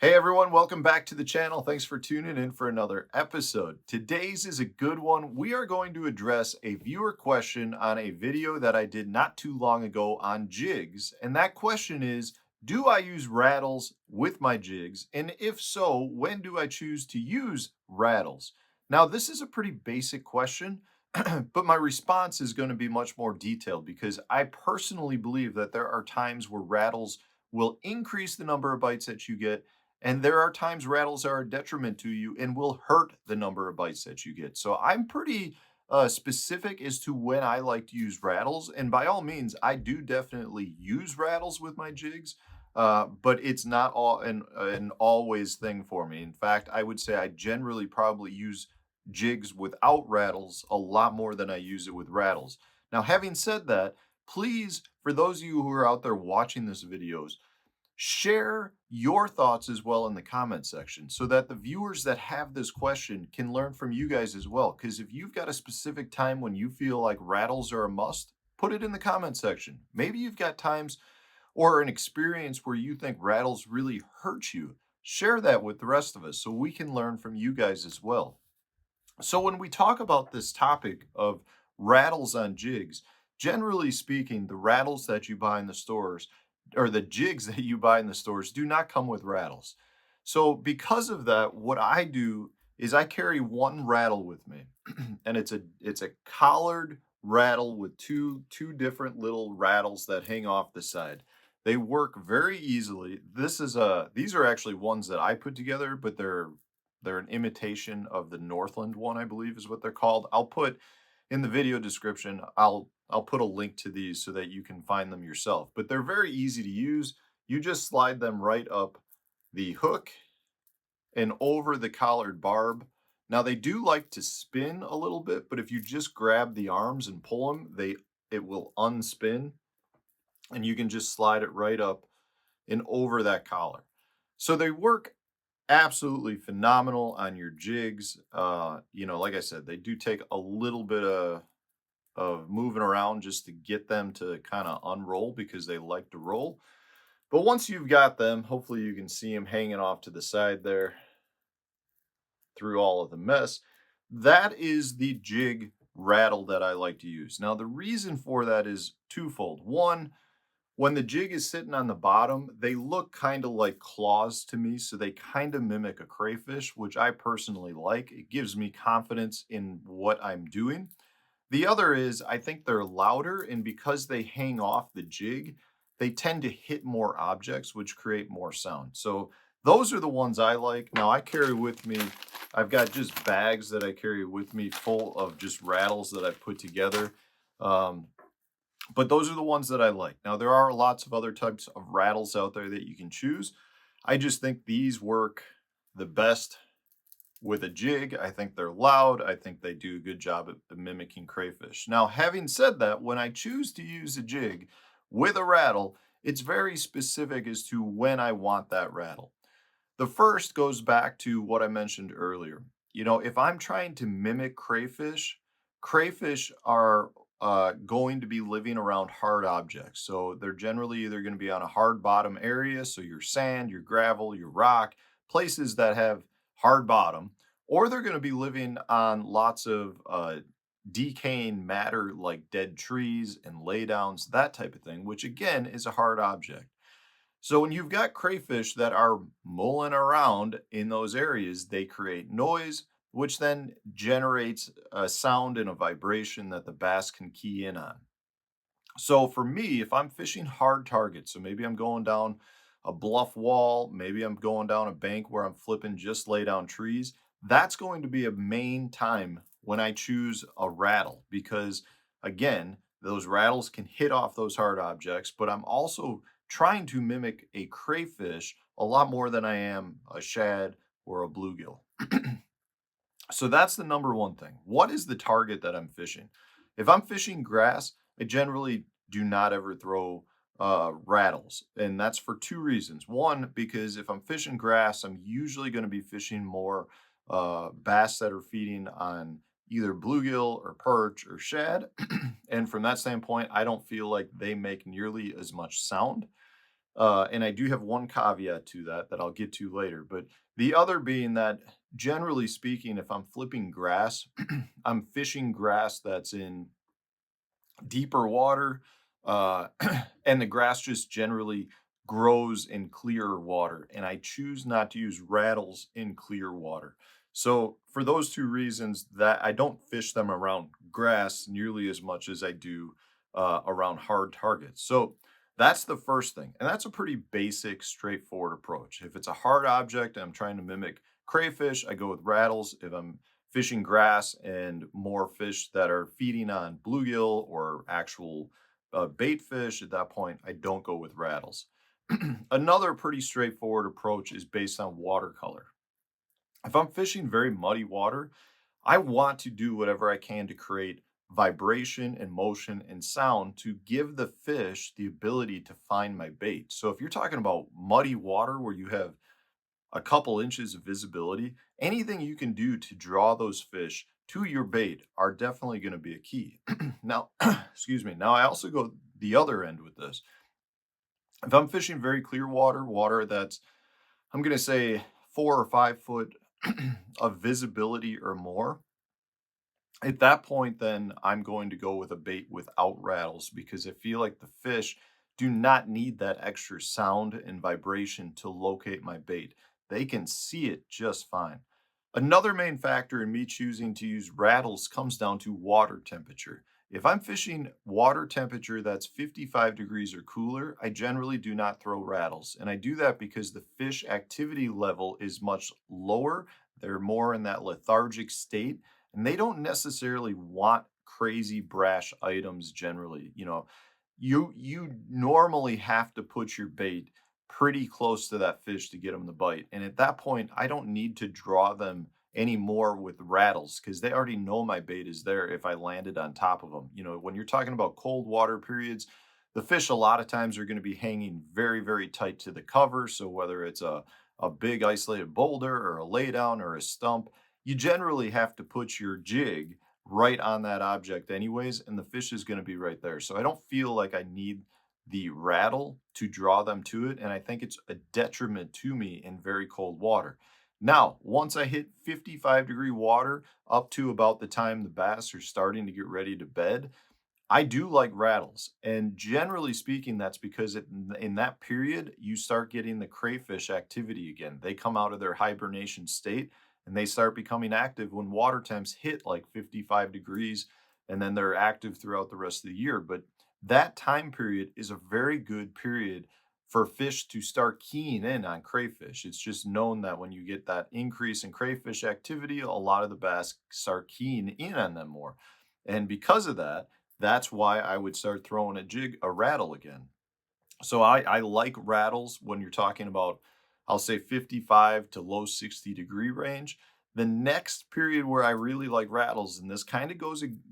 Hey everyone, welcome back to the channel. Thanks for tuning in for another episode. Today's is a good one. We are going to address a viewer question on a video that I did not too long ago on jigs. And that question is, do I use rattles with my jigs? And if so, when do I choose to use rattles? Now, this is a pretty basic question, but my response is going to be much more detailed because I personally believe that there are times where rattles will increase the number of bites that you get, and there are times rattles are a detriment to you and will hurt the number of bites that you get. So I'm pretty specific as to when I like to use rattles. And by all means, I do definitely use rattles with my jigs, but it's not all an always thing for me. In fact, I would say I generally probably use jigs without rattles a lot more than I use it with rattles. Now, having said that, please, for those of you who are out there watching this videos, share your thoughts as well in the comment section so that the viewers that have this question can learn from you guys as well. Because if you've got a specific time when you feel like rattles are a must, put it in the comment section. Maybe you've got times or an experience where you think rattles really hurt you. Share that with the rest of us so we can learn from you guys as well. So, when we talk about this topic of rattles on jigs, generally speaking, the rattles that you buy in the stores or the jigs that you buy in the stores do not come with rattles. So, because of that, what I do is I carry one rattle with me, and it's a collared rattle with two different little rattles that hang off the side. They work very easily. These are actually ones that I put together, but they're an imitation of the Northland one, I believe is what they're called. I'll put in the video description, I'll put a link to these so that you can find them yourself. But they're very easy to use. You just slide them right up the hook and over the collared barb. Now they do like to spin a little bit, but if you just grab the arms and pull them, it will unspin and you can just slide it right up and over that collar. So they work absolutely phenomenal on your jigs. Like I said, they do take a little bit of moving around just to get them to kind of unroll because they like to roll. But once you've got them, hopefully you can see them hanging off to the side there through all of the mess. That is the jig rattle that I like to use. Now, the reason for that is twofold. One, when the jig is sitting on the bottom, they look kind of like claws to me, so they kind of mimic a crayfish, which I personally like. It gives me confidence in what I'm doing. The other is I think they're louder, and because they hang off the jig, they tend to hit more objects, which create more sound. So those are the ones I like. Now I carry with me, I've got just bags that I carry with me full of just rattles that I've put together. Um, but those are the ones that I like. Now, there are lots of other types of rattles out there that you can choose. I just think these work the best with a jig. I think they're loud. I think they do a good job at mimicking crayfish. Now, having said that, when I choose to use a jig with a rattle, it's very specific as to when I want that rattle. The first goes back to what I mentioned earlier. If I'm trying to mimic crayfish, crayfish are going to be living around hard objects. So they're generally either going to be on a hard bottom area, so your sand, your gravel, your rock, places that have hard bottom, or they're going to be living on lots of decaying matter like dead trees and laydowns, that type of thing, which again is a hard object. So when you've got crayfish that are mulling around in those areas, they create noise, which then generates a sound and a vibration that the bass can key in on. So for me, if I'm fishing hard targets, so maybe I'm going down a bluff wall, maybe I'm going down a bank where I'm flipping just lay down trees, that's going to be a main time when I choose a rattle because again, those rattles can hit off those hard objects, but I'm also trying to mimic a crayfish a lot more than I am a shad or a bluegill. So that's the number one thing. What is the target that I'm fishing? If I'm fishing grass, I generally do not ever throw rattles. And that's for two reasons. One, because if I'm fishing grass, I'm usually going to be fishing more bass that are feeding on either bluegill or perch or shad. And from that standpoint, I don't feel like they make nearly as much sound. And I do have one caveat to that that I'll get to later. But the other being that, generally speaking, if I'm flipping grass, I'm fishing grass that's in deeper water, uh, and the grass just generally grows in clearer water. And I choose not to use rattles in clear water. So for those two reasons, that I don't fish them around grass nearly as much as I do around hard targets. So that's the first thing, and that's a pretty basic, straightforward approach. If it's a hard object and I'm trying to mimic crayfish, I go with rattles. If I'm fishing grass and more fish that are feeding on bluegill or actual bait fish, at that point, I don't go with rattles. Another pretty straightforward approach is based on watercolor. If I'm fishing very muddy water, I want to do whatever I can to create vibration and motion and sound to give the fish the ability to find my bait. So if you're talking about muddy water where you have a couple inches of visibility, anything you can do to draw those fish to your bait are definitely going to be a key. Now, excuse me. Now, I also go the other end with this. If I'm fishing very clear water, water that's, I'm going to say 4 or 5 foot of visibility or more, at that point, then I'm going to go with a bait without rattles because I feel like the fish do not need that extra sound and vibration to locate my bait. They can see it just fine. Another main factor in me choosing to use rattles comes down to water temperature. If I'm fishing water temperature that's 55 degrees or cooler, I generally do not throw rattles. And I do that because the fish activity level is much lower. They're more in that lethargic state and they don't necessarily want crazy brash items generally. You normally have to put your bait pretty close to that fish to get them to bite. And at that point, I don't need to draw them anymore with rattles because they already know my bait is there if I landed on top of them. When you're talking about cold water periods, the fish a lot of times are going to be hanging very, very tight to the cover. So whether it's a big isolated boulder or a laydown or a stump, you generally have to put your jig right on that object anyways, and the fish is going to be right there. So I don't feel like I need the rattle to draw them to it, and I think it's a detriment to me in very cold water. Now, once I hit 55-degree water up to about the time the bass are starting to get ready to bed, I do like rattles, and generally speaking, that's because in that period, you start getting the crayfish activity again. They come out of their hibernation state and they start becoming active when water temps hit like 55 degrees, and then they're active throughout the rest of the year. But that time period is a very good period for fish to start keying in on crayfish. It's just known that when you get that increase in crayfish activity, a lot of the bass start keying in on them more. And because of that, that's why I would start throwing a rattle again. So I like rattles when you're talking about, I'll say 55 to low 60-degree range. The next period where I really like rattles, and this kind of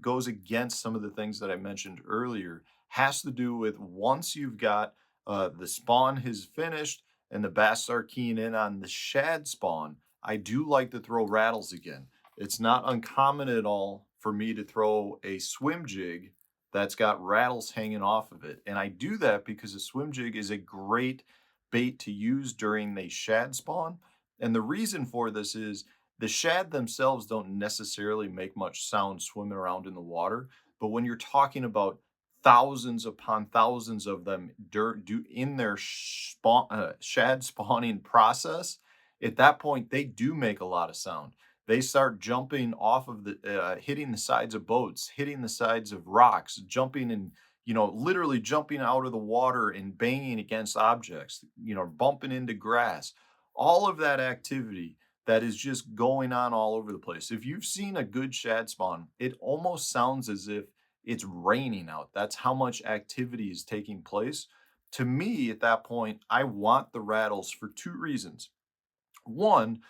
goes against some of the things that I mentioned earlier, has to do with once you've got the spawn has finished and the bass start keying in on the shad spawn. I do like to throw rattles again. It's not uncommon at all for me to throw a swim jig that's got rattles hanging off of it. And I do that because a swim jig is a great bait to use during the shad spawn. And the reason for this is the shad themselves don't necessarily make much sound swimming around in the water. But when you're talking about thousands upon thousands of them in their shad spawning process, at that point, they do make a lot of sound. They start jumping off of hitting the sides of boats, hitting the sides of rocks, jumping and, literally jumping out of the water and banging against objects, bumping into grass. All of that activity that is just going on all over the place. If you've seen a good shad spawn, it almost sounds as if it's raining out. That's how much activity is taking place. To me, at that point, I want the rattles for two reasons. One,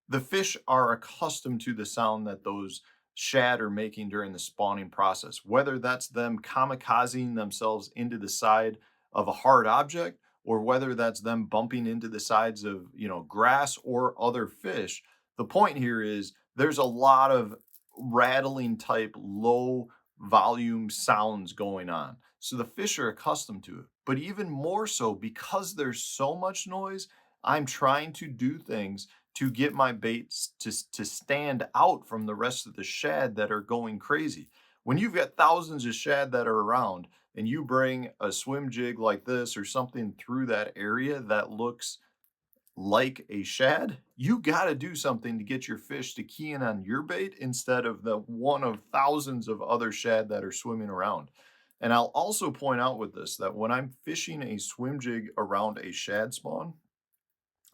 the fish are accustomed to the sound that those shad are making during the spawning process, whether that's them kamikazing themselves into the side of a hard object or whether that's them bumping into the sides of, grass or other fish. The point here is there's a lot of rattling type low volume sounds going on. So the fish are accustomed to it. But even more so, because there's so much noise, I'm trying to do things to get my baits to stand out from the rest of the shad that are going crazy. When you've got thousands of shad that are around and you bring a swim jig like this or something through that area that looks like a shad, you got to do something to get your fish to key in on your bait instead of the one of thousands of other shad that are swimming around. And I'll also point out with this that when I'm fishing a swim jig around a shad spawn,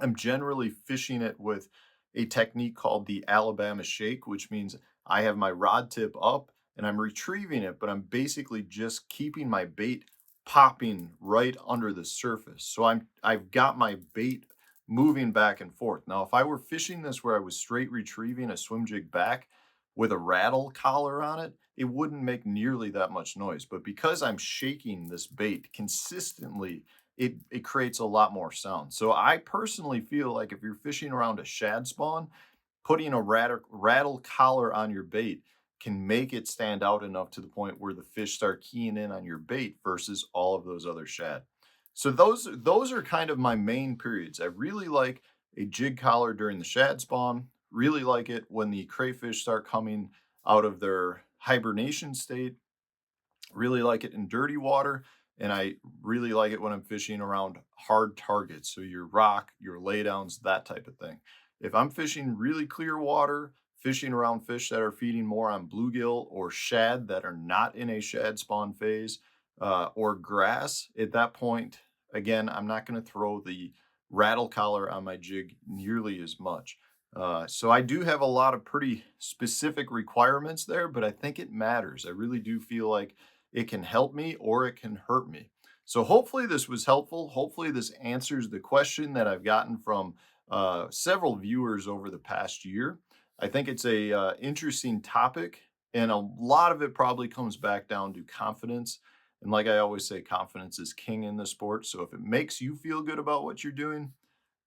I'm generally fishing it with a technique called the Alabama shake, which means I have my rod tip up and I'm retrieving it, but I'm basically just keeping my bait popping right under the surface. So I've got my bait moving back and forth. Now, if I were fishing this where I was straight retrieving a swim jig back with a rattle collar on it, it wouldn't make nearly that much noise. But because I'm shaking this bait consistently, it creates a lot more sound. So I personally feel like if you're fishing around a shad spawn, putting a rattle collar on your bait can make it stand out enough to the point where the fish start keying in on your bait versus all of those other shad. So those are kind of my main periods. I really like a jig collar during the shad spawn. Really like it when the crayfish start coming out of their hibernation state. Really like it in dirty water, and I really like it when I'm fishing around hard targets. So your rock, your laydowns, that type of thing. If I'm fishing really clear water, fishing around fish that are feeding more on bluegill or shad that are not in a shad spawn phase, or grass, at that point, again, I'm not going to throw the rattle collar on my jig nearly as much. So I do have a lot of pretty specific requirements there, but I think it matters. I really do feel like it can help me or it can hurt me. So hopefully this was helpful. Hopefully this answers the question that I've gotten from several viewers over the past year. I think it's a interesting topic, and a lot of it probably comes back down to confidence. And like I always say, confidence is king in the sport. So if it makes you feel good about what you're doing,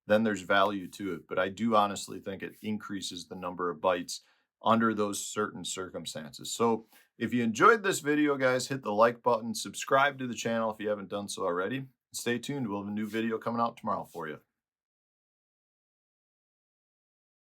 then there's value to it. But I do honestly think it increases the number of bites under those certain circumstances. So if you enjoyed this video, guys, hit the like button, subscribe to the channel if you haven't done so already. Stay tuned. We'll have a new video coming out tomorrow for you.